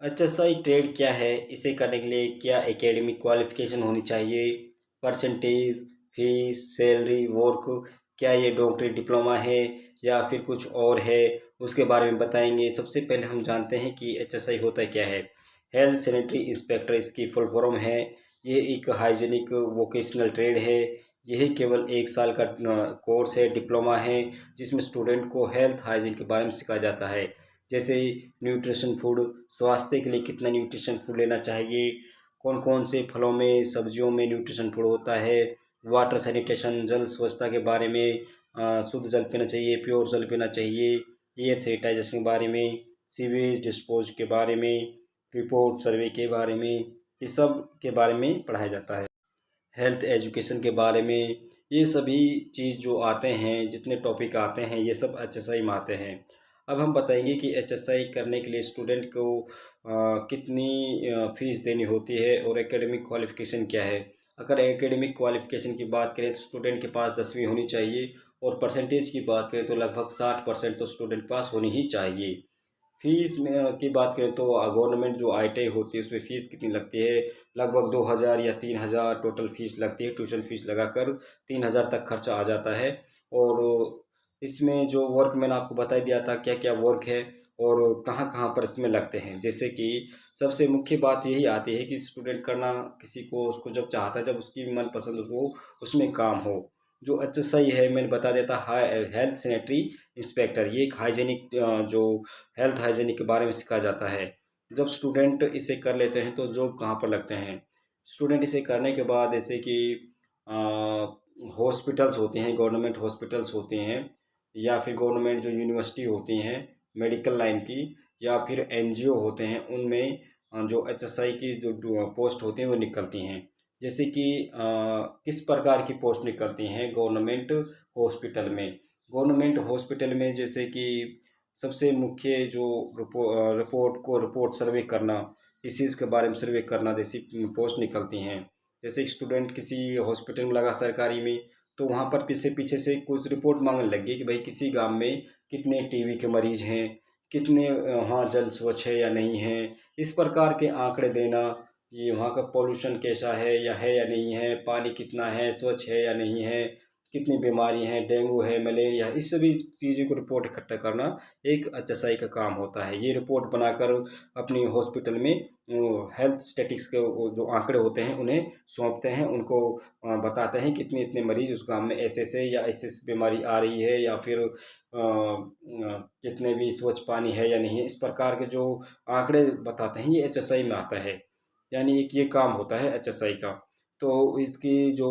एचएसआई trade क्या है? इसे करने के लिए क्या एकेडमिक क्वालिफ़िकेशन होनी चाहिए? परसेंटेज, फ़ीस, सैलरी, वर्क, क्या ये डॉक्टरेट डिप्लोमा है या फिर कुछ और है? उसके बारे में बताएँगे। सबसे पहले हम जानते हैं कि एचएसआई होता क्या है? हेल्थ सैनिटरी इंस्पेक्टर इसकी फुल फॉर्म है। ये एक हाइजीनिक वोकेशनल ट्रेड है। यही केवल 1 साल का कोर्स है, डिप्लोमा है, जिसमें स्टूडेंट को हेल्थ हाइजीन के बारे में सिखाया जाता है। जैसे न्यूट्रिशन फूड, स्वास्थ्य के लिए कितना न्यूट्रिशन फूड लेना चाहिए, कौन-कौन से फलों में, सब्जियों में न्यूट्रिशन फूड होता है, वाटर सैनिटेशन, जल स्वच्छता के बारे में, शुद्ध जल पीना चाहिए, प्योर जल पीना चाहिए, एयर सैनिटाइजेशन के बारे में, सीवेज डिस्पोज के बारे में, रिपोर्ट सर्वे के बारे में, ये सब के बारे में पढ़ाया जाता है। हेल्थ एजुकेशन के बारे में, ये सभी चीज़ जो आते हैं, जितने टॉपिक आते हैं, ये सब एचएसआई में आते हैं। अब हम बताएंगे कि एचएसआई करने के लिए स्टूडेंट को कितनी फ़ीस देनी होती है और एकेडमिक क्वालिफ़िकेशन क्या है। अगर एकेडमिक क्वालिफ़िकेशन की बात करें तो स्टूडेंट के पास 10वीं होनी चाहिए और परसेंटेज की बात करें तो लगभग 60% तो स्टूडेंट पास होनी ही चाहिए। फ़ीस में की बात करें तो गवर्नमेंट जो आईटीआई होती है उसमें फ़ीस कितनी लगती है, लगभग 2000 या 3000 टोटल फ़ीस लगती है। ट्यूशन फ़ीस लगाकर 3000 तक खर्चा आ जाता है। और इसमें जो वर्क मैंने आपको बता ही दिया था क्या-क्या वर्क है और कहाँ-कहाँ पर इसमें लगते हैं। जैसे कि सबसे मुख्य बात यही आती है कि स्टूडेंट करना किसी को उसको जब चाहता है, जब उसकी मनपसंद हो, उसमें काम हो। जो एचएसआई है मैंने बता दिया था, हेल्थ सैनिटरी इंस्पेक्टर, ये एक हाइजीनिक जो हेल्थ हाइजीनिक के बारे में सिखाया जाता है। जब स्टूडेंट इसे कर लेते हैं तो जॉब कहाँ पर लगते हैं? स्टूडेंट इसे करने के बाद जैसे कि हॉस्पिटल्स होते हैं, गवर्नमेंट हॉस्पिटल्स होते हैं या फिर गवर्नमेंट जो यूनिवर्सिटी होती हैं मेडिकल लाइन की, या फिर एनजीओ होते हैं, उनमें जो एचएसआई की जो पोस्ट होती हैं वो निकलती हैं। जैसे कि किस प्रकार की पोस्ट निकलती हैं गवर्नमेंट हॉस्पिटल में। गवर्नमेंट हॉस्पिटल में जैसे कि सबसे मुख्य जो रिपोर्ट सर्वे करना, डिसीज़ के बारे में सर्वे करना जैसी पोस्ट निकलती हैं। जैसे स्टूडेंट किसी हॉस्पिटल में लगा सरकारी में, तो वहाँ पर पीछे से कुछ रिपोर्ट मांगने लग गई कि भाई किसी गाँव में कितने टीबी के मरीज़ हैं, कितने वहाँ जल स्वच्छ है या नहीं है। इस प्रकार के आंकड़े देना, ये वहाँ का पॉल्यूशन कैसा है या नहीं है, पानी कितना है, स्वच्छ है या नहीं है, कितनी बीमारी हैं, डेंगू है, मलेरिया है, इस सभी चीज़ों को रिपोर्ट इकट्ठा करना एक एचएसआई का काम होता है। ये रिपोर्ट बनाकर अपनी हॉस्पिटल में हेल्थ स्टैटिस्टिक्स के वो जो आंकड़े होते हैं उन्हें सौंपते हैं, उनको बताते हैं कितने इतने मरीज़ उस गाँव में ऐसे-ऐसे या ऐसी-ऐसी बीमारी आ रही है, या फिर कितने भी स्वच्छ पानी है या नहीं है। इस प्रकार के जो आंकड़े बताते हैं ये एचएसआई में आता है। यानी एक ये काम होता है एचएसआई का। तो इसकी जो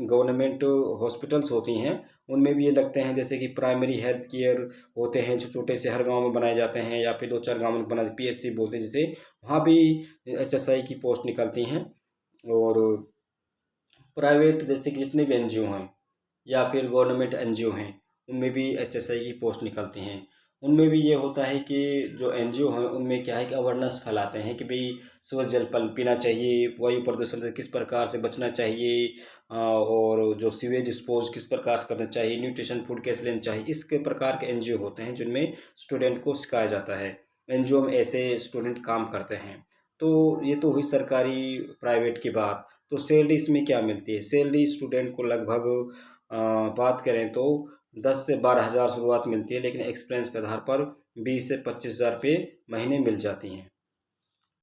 गवर्नमेंट हॉस्पिटल्स होती हैं, उनमें भी ये लगते हैं, जैसे कि प्राइमरी हेल्थ केयर होते हैं, जो छोटे से हर गाँव में बनाए जाते हैं या फिर 2-4 गाँव में बना पीएचसी बोलते हैं जिसे, वहाँ भी एचएसआई की पोस्ट निकलती हैं। और प्राइवेट जैसे कि जितने भी एनजीओ हैं या फिर गवर्नमेंट एनजीओ हैं, उनमें भी एचएसआई की पोस्ट निकलती हैं। उनमें भी ये होता है कि जो एनजीओ हैं उनमें क्या है कि अवेयरनेस फैलाते हैं कि भई स्वच्छ जल पल पीना चाहिए, वायु प्रदूषण से किस प्रकार से बचना चाहिए, और जो सीवेज डिस्पोज़ किस प्रकार से करना चाहिए, न्यूट्रिशन फूड कैसे लेना चाहिए। इसके प्रकार के एनजीओ होते हैं जिनमें स्टूडेंट को सिखाया जाता है। एनजीओ में ऐसे स्टूडेंट काम करते हैं। तो ये तो हुई सरकारी प्राइवेट की बात। तो सैलरी इसमें क्या मिलती है? सैलरी स्टूडेंट को लगभग बात करें तो 10 से 12 हज़ार शुरुआत मिलती है, लेकिन एक्सपीरियंस के आधार पर 20 से 25 हज़ार रुपए महीने मिल जाती हैं।